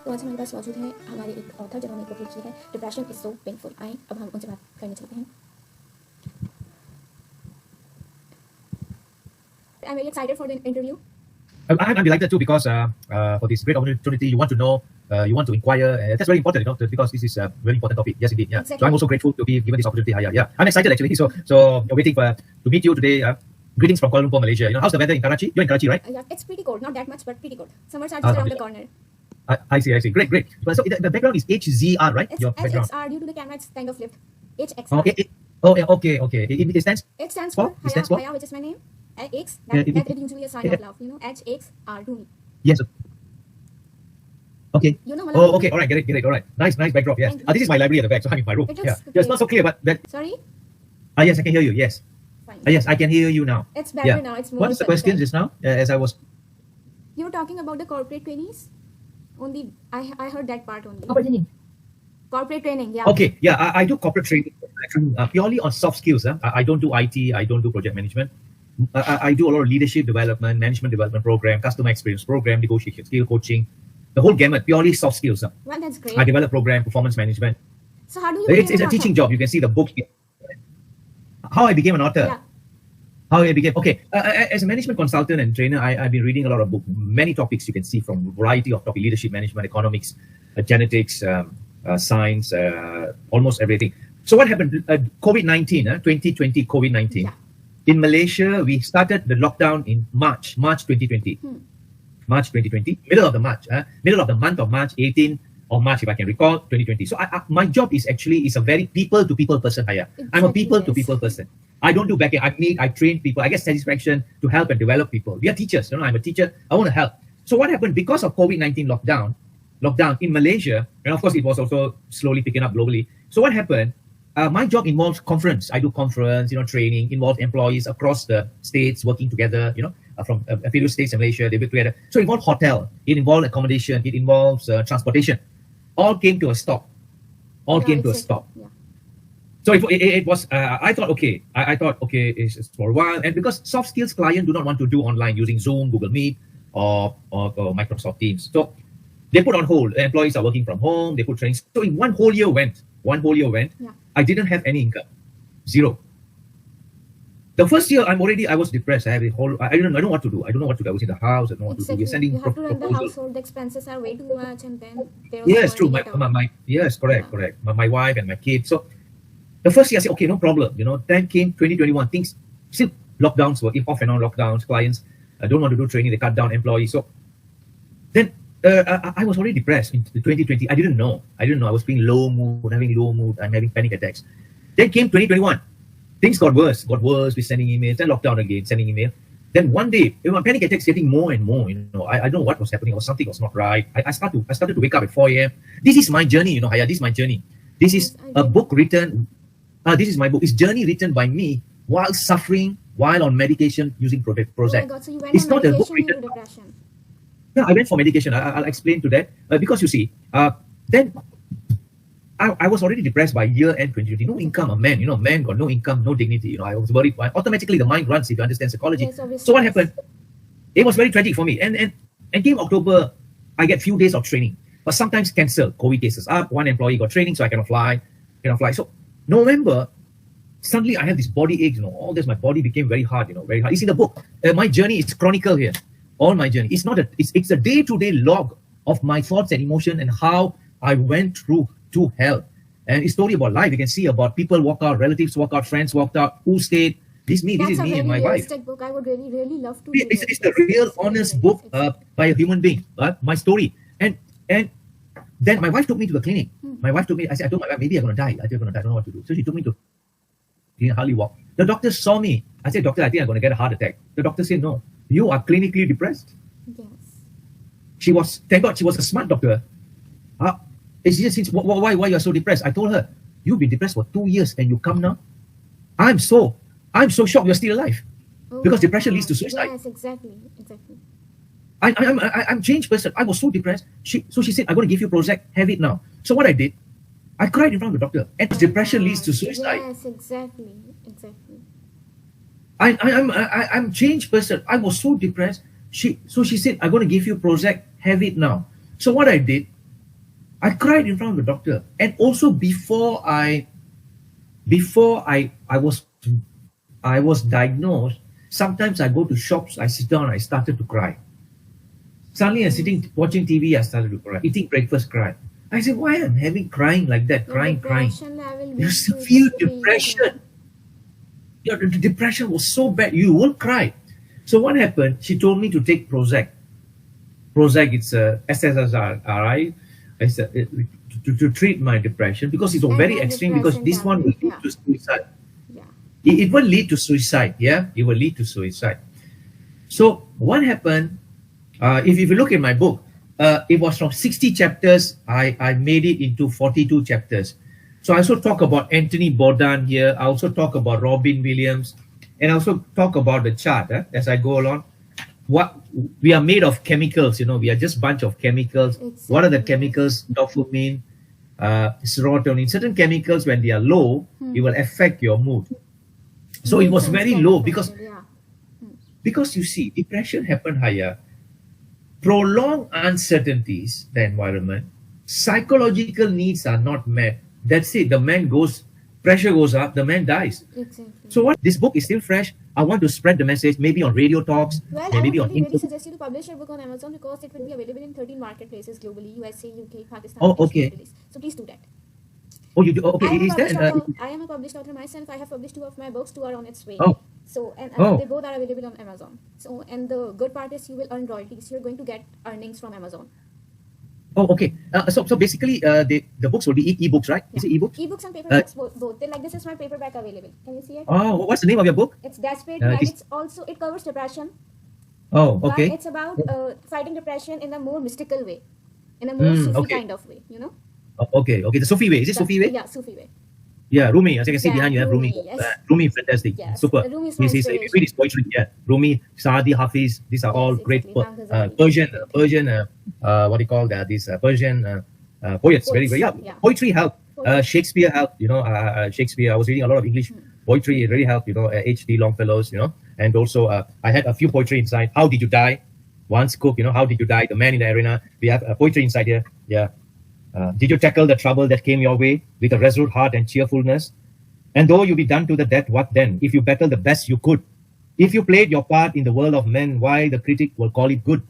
तो आज हमारे पास मौजूद है हमारे एक ऑथर जिन्होंने बुक लिखी है डिप्रेशन इज सो पेनफुल। आए अब हम उनसे बात करने चलते हैं। I am very excited for the interview. I'm delighted too because for this great opportunity, you want to know, you want to inquire. That's very important, because this is a very important topic. Yes, indeed. Yeah. Exactly. So I'm also grateful to be given this opportunity. Yeah. I'm excited actually. So waiting to meet you today. Greetings from Kuala Lumpur, Malaysia. How's the weather in Karachi? You're in Karachi, right? Yeah, it's pretty cold. Not that much, but pretty cold. Summers are just around the corner. I see. Great. So the background is HZR, right? It's Your background. HXR due to the camera. It's kind of flipped. HXR. Okay. It stands. It stands for Haya, which is my name. X. That is usually a sign of love. HXR to me. Yes. Okay. You know Malayalam? Okay. All right. Get it. All right. Nice backdrop. Yes. This is my library at the back, so I'm in my room. It's not so clear, but that. Sorry. Yes, I can hear you. Yes. Fine. Yes, I can hear you now. It's better now. It's more. What is the question just now? As I was. You were talking about the corporate trainees. Only I heard that part only. Corporate training. Yeah. Okay. Yeah, I do corporate training purely on soft skills. I don't do IT. I don't do project management. I do a lot of leadership development, management development program, customer experience program, negotiation, skill coaching, the whole gamut, purely soft skills. Well, that's great. I develop program, performance management. So how do you? It's a teaching job. You can see the book. How I became an author. Yeah. How I became as a management consultant and trainer. I've been reading a lot of books, many topics you can see from a variety of topics: leadership, management, economics, genetics, science, almost everything. So what happened? COVID-19, 2020, COVID-19. Yeah. In Malaysia, we started the lockdown in March 2020. March 2020, middle of the month of March, 18 of March, if I can recall, 2020. So my job is a very people-to-people person. Exactly, I'm a people-to-people person. I don't do backend. I train people. I get satisfaction to help and develop people. We are teachers. I'm a teacher. I want to help. So what happened because of COVID-19 lockdown in Malaysia, and of course it was also slowly picking up globally. So what happened? My job involves conference. I do conference, training, involves employees across the states working together, from a few states in Malaysia, they work together. So it involves hotel, it involves accommodation, it involves transportation. All came to a stop. Yeah. So it was, I thought, okay, it's for a while. And because soft skills clients do not want to do online using Zoom, Google Meet, or Microsoft Teams. So they put on hold. The employees are working from home, they put training. So in one whole year went, yeah. I didn't have any income, zero. The first year, I was depressed. I don't know what to do. I was in the house. I don't know what to do. We're sending you have to run the household. The expenses are way too much, and then yes, true. Yes, correct. My wife and my kids. So the first year, I said, okay, no problem. Then came 2021. Things still lockdowns were off and on lockdowns. Clients don't want to do training. They cut down employees. So then I was already depressed in 2020. I didn't know. I was being having low mood. I'm having panic attacks. Then came 2021. Things got worse. We're sending emails. Then lockdown again, sending email. Then one day, my panic attacks getting more and more. I don't know what was happening, or something was not right. I started to wake up at 4 a.m. This is my journey, Haya. This is my journey. This is a book written. This is my book. It's journey written by me while suffering, while on medication using Prozac. Oh my God, so you went on medication due to depression. Yeah, I went for medication. I'll explain to that. Because you see, then I was already depressed by year end 2020. No income, a man got no income, no dignity. I was worried. Automatically, the mind runs if you understand psychology. Yes, so what happened? It was very tragic for me. And came October, I get few days of training, but sometimes cancel. COVID cases up. One employee got training, so I cannot fly. So November, suddenly I have this body aches. All this, my body became very hard. Very hard. You see the book. My journey is chronicle here. All my journey. It's not it's a day-to-day log of my thoughts and emotion and how I went through to hell. And it's story about life. You can see about people walk out, relatives walk out, friends walked out, who stayed. This is me and my wife. That's a book. I would really love to. It's the real honest book by a human being. My story. And then my wife took me to the clinic. My wife took me. I told my wife, maybe I'm gonna die. I don't know what to do. So she took me to hardly walk. The doctor saw me. I said, doctor, I think I'm gonna get a heart attack. The doctor said, no, you are clinically depressed. Yes. Thank God, she was a smart doctor. It's just why you are so depressed. I told her, you've been depressed for 2 years and you come now. I'm so shocked you're still alive. Because depression leads to suicide. Yes, exactly. I'm changed person. I was so depressed. She said, I'm going to give you Prozac, have it now. So what I did, I cried in front of the doctor. And depression leads to suicide. Yes, exactly. I'm changed person. I was so depressed. So she said, I'm going to give you Prozac, have it now. So what I did, I cried in front of the doctor. And also before I was diagnosed, sometimes I go to shops, I sit down, I started to cry. Suddenly I'm sitting watching TV, I started to cry. Eating breakfast, cry. I said, why I'm having crying like that, crying. Depression level You leads to feel extreme- depression. The depression was so bad, you won't cry. So what happened? She told me to take Prozac. Prozac, it's a SSRI. It's to treat my depression because it's And very then extreme. Because depression this one will tablet, lead yeah. to suicide. Yeah. It will lead to suicide. Yeah, it will lead to suicide. So what happened? If you look at my book, it was from 60 chapters. I made it into 42 chapters. So I also talk about Anthony Bourdain here. I also talk about Robin Williams, and I also talk about the chart as I go along. What we are made of chemicals, we are just bunch of chemicals. What are the chemicals? Dopamine, serotonin. Certain chemicals, when they are low, it will affect your mood. So it was very low because you see, depression happened higher. Prolonged uncertainties, the environment, psychological needs are not met. That's it. The man goes, pressure goes up, the man dies. Exactly. So what? This book is still fresh. I want to spread the message, maybe on radio talks, Well, I maybe would on really internet. suggest you to publish your book on Amazon because it will be available in 13 marketplaces globally, USA, UK, Pakistan. Oh, and okay. Middle East. So please do that. Oh, you do? Okay, is that? I am a published author myself. I have published 2 of my books. 2 are on its way. Oh. So, and Oh. they both are available on Amazon. So, and the good part is you will earn royalties. You're going to get earnings from Amazon. Oh, okay. So basically, the books will be e-books, right? Is it e-books? Ebooks and paperbacks, both. They're like, this is my paperback available. Can you see it? Oh, what's the name of your book? It's Desperate. Uh, and it's- it covers depression. Oh, But okay. it's about fighting depression in a more mystical way, in a more Sufi okay. kind of way, Oh, okay. The Sufi way. Is it Sufi way? Yeah, Sufi way. Yeah, Rumi. As you can see Yeah, behind you have Rumi. Rumi, yes. Rumi, fantastic. Yes. Super. Rumi is my If you inspiration. read his poetry, yeah. Rumi, Saadi, Hafiz, these are all Yes, great exactly. Ghazali. Persian, what do you call that? These Persian poets. Very, very, Yeah. Poetry helped. Poetry. Shakespeare helped. Shakespeare. I was reading a lot of English poetry. It really helped. H.D. Longfellow's. And also I had a few poetry inside. How did you die? Once Cook. How did you die? The Man in the Arena. We have poetry inside here. Yeah. Did you tackle the trouble that came your way with a resolute heart and cheerfulness? And though you be done to the death, what then? If you battle the best you could. If you played your part in the world of men, why the critic will call it good?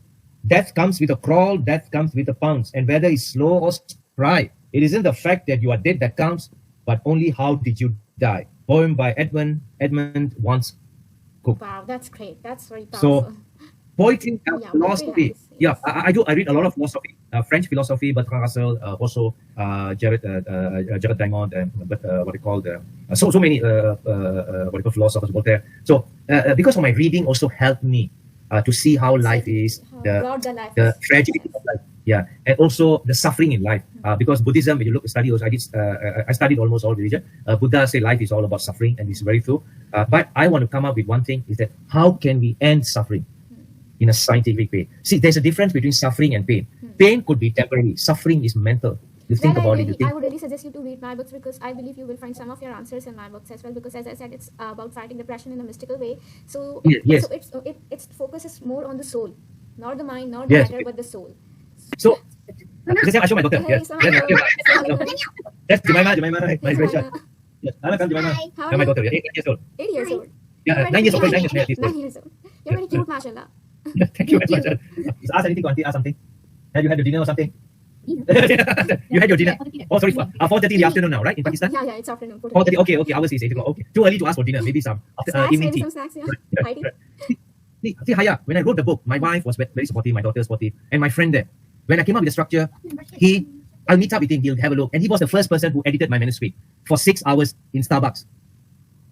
Death comes with a crawl, death comes with a pounce. And whether it's slow or spry, it isn't the fact that you are dead that counts, but only how did you die. Poem by Edmund Wants Cook. Wow, that's great. That's very So, powerful. poetry, Yeah, philosophy. poetry helps, Yeah, yes. I read a lot of philosophy, French philosophy, Bertrand Russell, also Jared Diamond, but what they call so many what they call philosophers, Voltaire. So because of my reading, also helped me to see how life is, How broad the life the is. tragedy of life, yeah, and also the suffering in life. Because Buddhism, when you look study, I studied almost all religion. Buddha say life is all about suffering, and it's very true. But I want to come up with one thing: is that how can we end suffering in a scientific way? See, there's a difference between suffering and pain. Pain could be temporary. Suffering is mental. You think about it. You think. I would really suggest you to read my books because I believe you will find some of your answers in my books as well. Because as I said, it's about fighting depression in a mystical way. So, Yes. so it focuses more on the soul, not the mind, not the Yes. matter, but the soul. So, I show my daughter. Hey, Yes. Samadhi. That's Jemima. My gracious. Yes. Hello, Jemima. How My are daughter. you? 8 years old. 8 years old. Yeah, You're 9 years old. very 9 years old. cute. 9 years old. You're very cute, mashallah. Thank you very much. Ask anything, auntie. Ask something. Have you had your dinner or something? You had your dinner. Oh, sorry. 4:30 in the afternoon now, right? In Pakistan. Yeah, it's afternoon. 4:30. Okay. Ours is 8 o'clock. Okay. Too early to ask for dinner. Maybe some after Snacks, evening maybe tea. some snacks, yeah. Right, Hiding. right. See, Haya, when I wrote the book, my wife was very supportive, my daughter was supportive, and my friend there. When I came up with the structure, I'll meet up with him, he'll have a look. And he was the first person who edited my manuscript for 6 hours in Starbucks.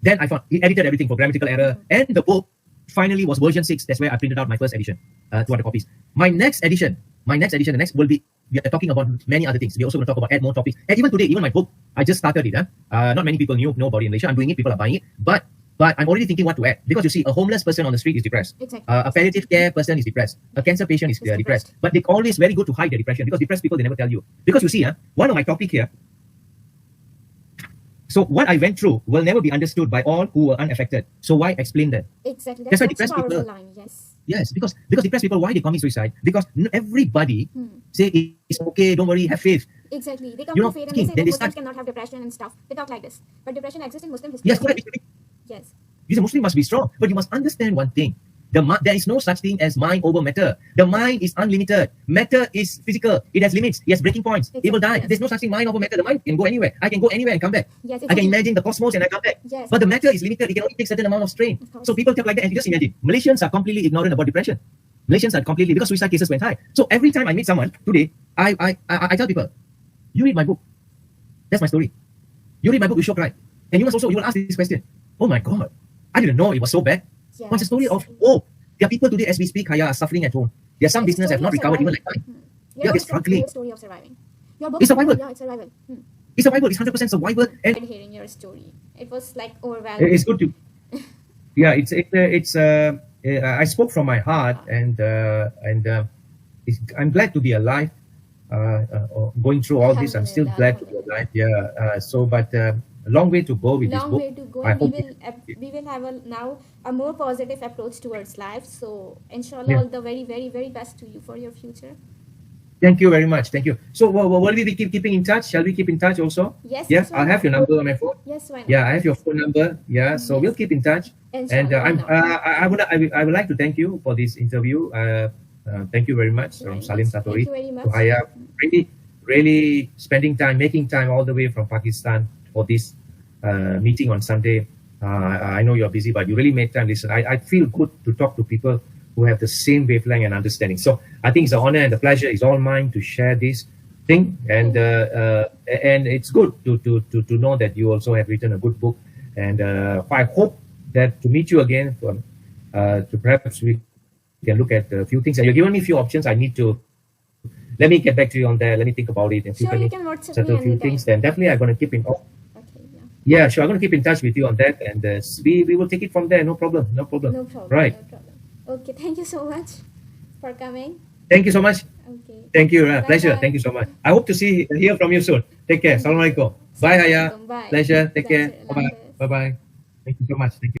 Then I found he edited everything for grammatical error. And the book finally was version 6. That's where I printed out my first edition, 200 copies. The next will be, we are talking about many other things. We're also going to talk about, add more topics. And even today, even my book, I just started it. Not many people know about it in Malaysia. I'm doing it, people are buying it. But I'm already thinking what to add. Because you see, a homeless person on the street is depressed. Exactly. A palliative care person is depressed. A cancer patient is depressed. But they're always very good to hide their depression because depressed people, they never tell you. Because you see, one of my topic here, so what I went through will never be understood by all who were unaffected. So why explain that? Exactly. That's why That's a depressed powerful people- line, yes. Yes, because depressed people, why they commit suicide? Because everybody say it's okay, don't worry, have faith. Exactly. They come You to know, faith and they say then that they Muslims start. cannot have depression and stuff. They talk like this. But depression exists in Muslim history. Yes, correct. Yes. You a Muslim must be strong, but you must understand one thing. There is no such thing as mind over matter. The mind is unlimited. Matter is physical. It has limits. It has breaking points. It will die. Yes. There's no such thing mind over matter. The mind can go anywhere. I can go anywhere and come back. Yes, I can imagine the cosmos and I come back. Yes. But the matter is limited. It can only take certain amount of strain. So people talk like that. And you just imagine, Malaysians are completely ignorant about depression. Malaysians are completely, because suicide cases went high. So every time I meet someone today, I tell people, you read my book. That's my story. You read my book, you shall cry. And you will ask this question. Oh my God, I didn't know it was so bad. Yes. What's the story of, there are people today as we speak, Haya, are suffering at home. There are some businesses have not recovered even like time. Yeah, they're struggling. Story of surviving. Your book It's survival. Yeah, it's survival. It's survival. It's 100% survival. And Hearing your story, it was like overwhelming. it's good to, yeah, I spoke from my heart, and I'm glad to be alive. Going through all this, I'm still glad to be alive. Yeah. But a long way to go with this book. Long way to go. I And hope we will have now a more positive approach towards life. So, inshallah, Yeah. all the very, very, very best to you for your future. Thank you very much. Thank you. So, will we be keeping in touch? Shall we keep in touch also? Yes. Yeah, yes, why I'll have not? your number on my phone. Yes, why not? Yeah, I have your phone number. Yeah, so Yes. we'll keep in touch. And Inshallah, I would like to thank you for this interview. Thank you very much from Right. Salim Satori. Thank you very much. To Haya. Really spending time, making time all the way from Pakistan for this meeting on Sunday. I know you're busy, but you really made time. Listen, I feel good to talk to people who have the same wavelength and understanding. So I think it's an honor and the pleasure is all mine to share this thing. And it's good to know that you also have written a good book. And I hope that to meet you again, to perhaps we can look at a few things. And you've given me a few options. I need to, let me get back to you on that. Let me think about it and Sure, you me can WhatsApp settle me a few anytime. things. Then definitely I'm going to keep in. Okay, yeah. Yeah, sure. I'm going to keep in touch with you on that. And we will take it from there. No problem. No problem. Right. No problem. Okay, thank you so much for coming. Thank you so much. Okay. Thank you. Pleasure. Bye-bye. Thank you so much. I hope to hear from you soon. Take care. Assalamualaikum. Bye, Haya. Bye. Pleasure. Take care. Pleasure. Bye-bye. Bye-bye. Thank you so much. Thank you.